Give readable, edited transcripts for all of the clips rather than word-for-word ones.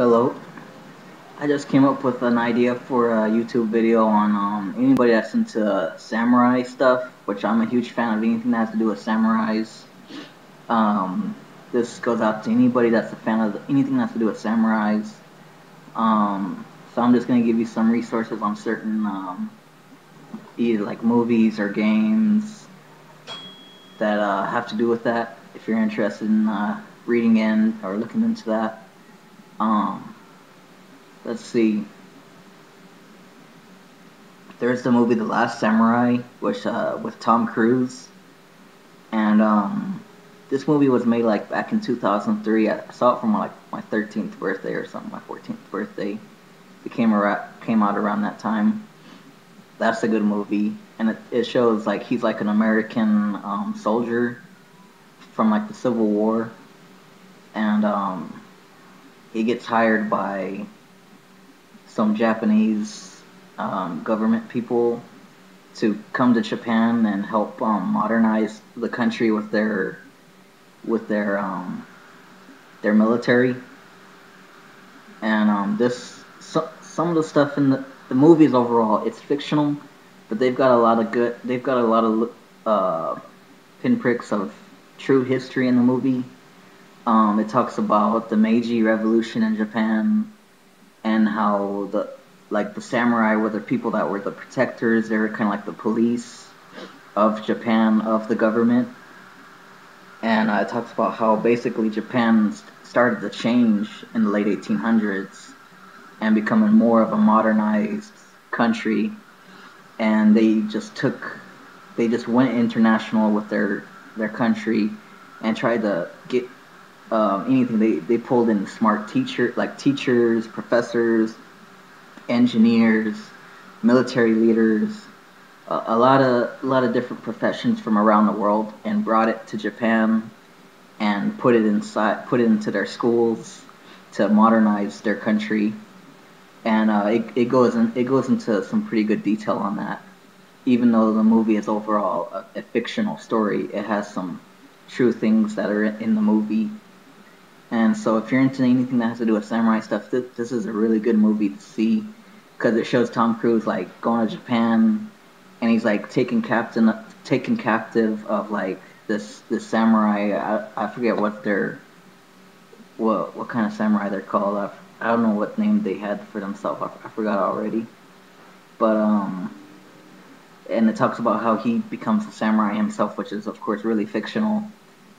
Hello. I just came up with an idea for a YouTube video on anybody that's into samurai stuff, which I'm a huge fan of anything that has to do with samurais. Um, this goes out to anybody that's a fan of anything that has to do with samurais. So I'm just gonna give you some resources on certain either like movies or games that have to do with that. If you're interested in reading in or looking into that, um, let's see. There's the movie The Last Samurai, which with Tom Cruise, and this movie was made like back in 2003. I saw it from like my 13th birthday or something, my 14th birthday. It came out around that time. That's a good movie, and it shows like he's like an American soldier from like the Civil War, and he gets hired by some Japanese government people to come to Japan and help modernize the country with their military. And some of the stuff in the movies overall, it's fictional, but they've got a lot of pinpricks of true history in the movie. It talks about the Meiji Revolution in Japan and how the samurai were the people that were the protectors. They were kind of like the police of Japan, of the government. And it talks about how basically Japan started to change in the late 1800s and becoming more of a modernized country. And they just went international with their country and tried to get anything. They pulled in teachers, professors, engineers, military leaders, a lot of different professions from around the world, and brought it to Japan and put it into their schools to modernize their country. And it goes into some pretty good detail on that. Even though the movie is overall a fictional story, it has some true things that are in the movie. And so if you're into anything that has to do with samurai stuff, this is a really good movie to see because it shows Tom Cruise like going to Japan and he's like taken captive of like this samurai. I forget what kind of samurai they're called. I don't know what name they had for themselves. I forgot already. But and it talks about how he becomes a samurai himself, which is of course really fictional,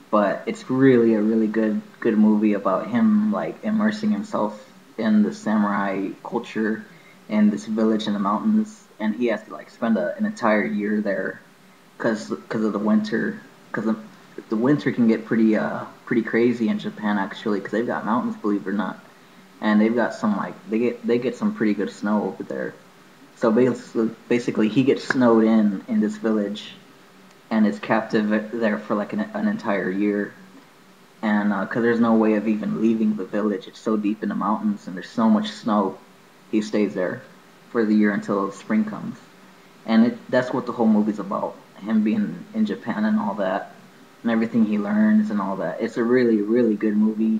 but it's really a really good movie about him like immersing himself in the samurai culture in this village in the mountains, and he has to like spend an entire year there because of the winter, because the winter can get pretty crazy in Japan actually, because they've got mountains, believe it or not, and they've got some like they get some pretty good snow over there. So basically he gets snowed in this village and is captive there for like an entire year. And because there's no way of even leaving the village, it's so deep in the mountains and there's so much snow, he stays there for the year until spring comes. And that's what the whole movie's about, him being in Japan and all that, and everything he learns and all that. It's a really, really good movie,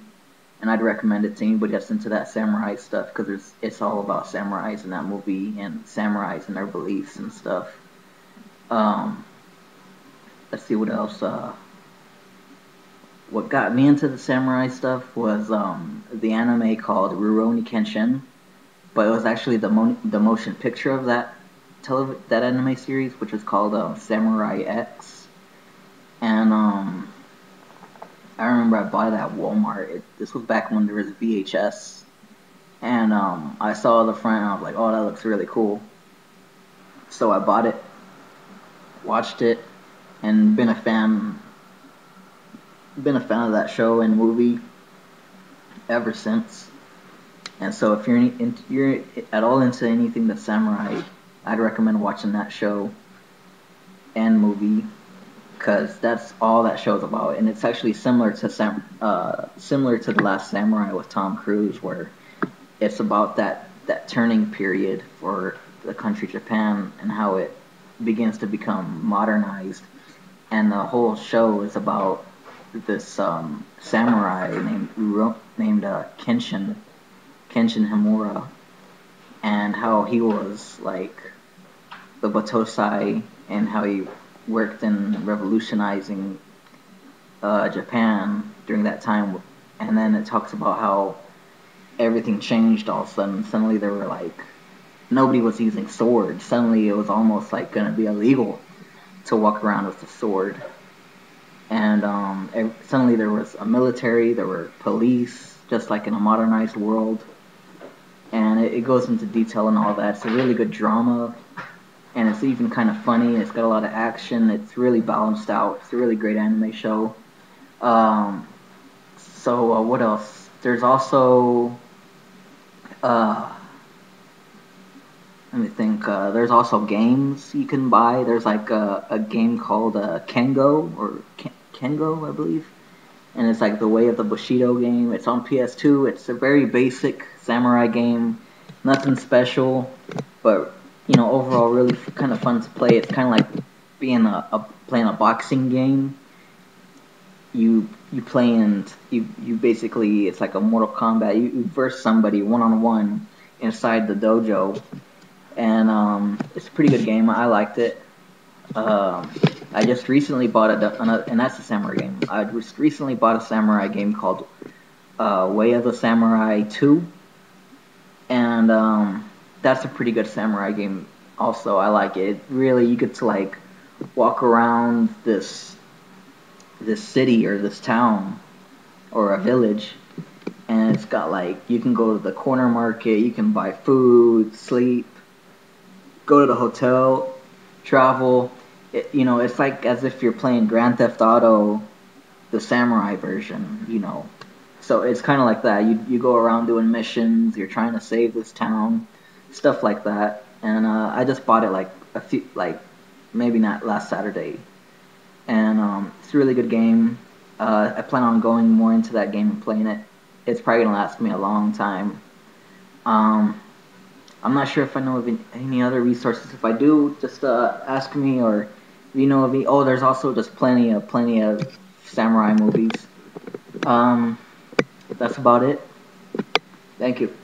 and I'd recommend it to anybody that's into that samurai stuff because it's all about samurais in that movie and samurais and their beliefs and stuff. Um, let's see what else. What got me into the samurai stuff was the anime called Rurouni Kenshin, but it was actually the motion picture of that anime series, which was called Samurai X. And I remember I bought it at Walmart. This was back when there was VHS, and I saw the front and I was like, "Oh, that looks really cool." So I bought it, watched it, and been a fan of that show and movie ever since. And so if you're at all into anything that's samurai, I'd recommend watching that show and movie because that's all that show's about. And it's actually similar to The Last Samurai with Tom Cruise, where it's about that turning period for the country Japan and how it begins to become modernized. And the whole show is about this samurai named Kenshin, Kenshin Himura, and how he was like the Batosai and how he worked in revolutionizing Japan during that time. And then it talks about how everything changed all of a sudden. Suddenly there were like nobody was using swords. Suddenly it was almost like going to be illegal to walk around with a sword. And suddenly there was a military, there were police, just like in a modernized world. And it goes into detail and all that. It's a really good drama, and it's even kind of funny. It's got a lot of action. It's really balanced out. It's a really great anime show. Um, what else? There's also uh, let me think. There's also games you can buy. There's like a game called Kengo or Kengo, I believe, and it's like the Way of the Bushido game. It's on PS2. It's a very basic samurai game, nothing special, but overall really kind of fun to play. It's kind of like being playing a boxing game. You play and you basically it's like a Mortal Kombat. You verse somebody 1-on-1 inside the dojo, and it's a pretty good game. I liked it. I just recently bought and that's a samurai game. I just recently bought a samurai game called Way of the Samurai 2, and that's a pretty good samurai game. Also, I like it. Really, you get to like walk around this city or this town or a village, and it's got like you can go to the corner market, you can buy food, sleep, go to the hotel, travel. It's like as if you're playing Grand Theft Auto, the samurai version. So it's kind of like that. You go around doing missions. You're trying to save this town, stuff like that. And I just bought it maybe not last Saturday, and it's a really good game. I plan on going more into that game and playing it. It's probably gonna last me a long time. Um, I'm not sure if I know of any other resources. If I do, just ask me, or if you know of me. Oh, there's also just plenty of samurai movies. Um, that's about it. Thank you.